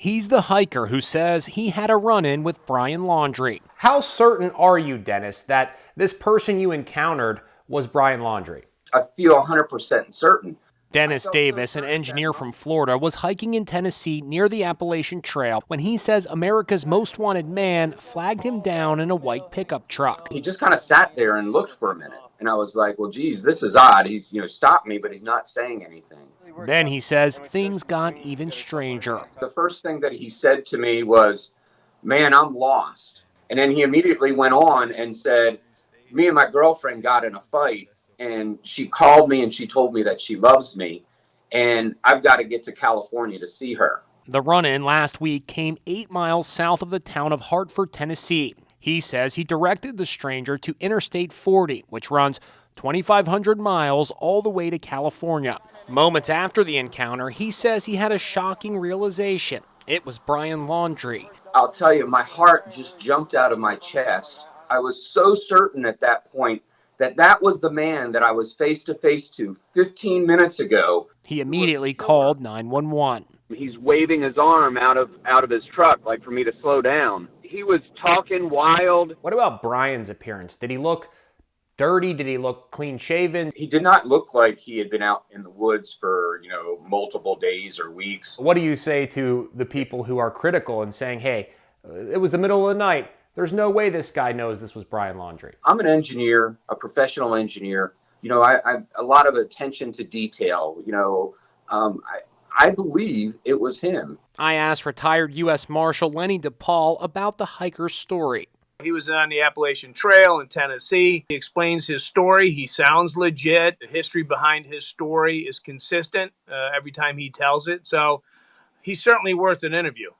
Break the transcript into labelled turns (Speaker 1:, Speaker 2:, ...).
Speaker 1: He's the hiker who says he had a run-in with Brian Laundrie. How certain are you, Dennis, that this person you encountered was Brian Laundrie?
Speaker 2: I feel 100% certain.
Speaker 1: Dennis Davis, an engineer from Florida, was hiking in Tennessee near the Appalachian Trail when he says America's Most Wanted man flagged him down in a white pickup truck.
Speaker 2: He just kind of sat there and looked for a minute. And I was like, well, geez, this is odd. He's, stopped me, but he's not saying anything.
Speaker 1: Then he says things got even stranger.
Speaker 2: The first thing that he said to me was, man, I'm lost. And then he immediately went on and said, me and my girlfriend got in a fight, and she called me and she told me that she loves me, and I've got to get to California to see her.
Speaker 1: The run-in last week came 8 miles south of the town of Hartford, Tennessee. He says he directed the stranger to Interstate 40, which runs 2,500 miles all the way to California. Moments after the encounter, he says he had a shocking realization. It was Brian Laundrie.
Speaker 2: I'll tell you, my heart just jumped out of my chest. I was so certain at that point that that was the man that I was face to face to 15 minutes ago.
Speaker 1: He immediately called 911.
Speaker 3: He's waving his arm out of his truck, like for me to slow down. He was talking wild.
Speaker 1: What about Brian's appearance? Did he look dirty? Did he look clean shaven?
Speaker 2: He did not look like he had been out in the woods for, multiple days or weeks.
Speaker 1: What do you say to the people who are critical and saying, hey, it was the middle of the night. There's no way this guy knows this was Brian Laundrie.
Speaker 2: I'm an engineer, a professional engineer. I a lot of attention to detail. I believe it was him.
Speaker 1: I asked retired U.S. Marshal Lenny DePaul about the hiker's story.
Speaker 4: He was on the Appalachian Trail in Tennessee. He explains his story. He sounds legit. The history behind his story is consistent every time he tells it. So he's certainly worth an interview.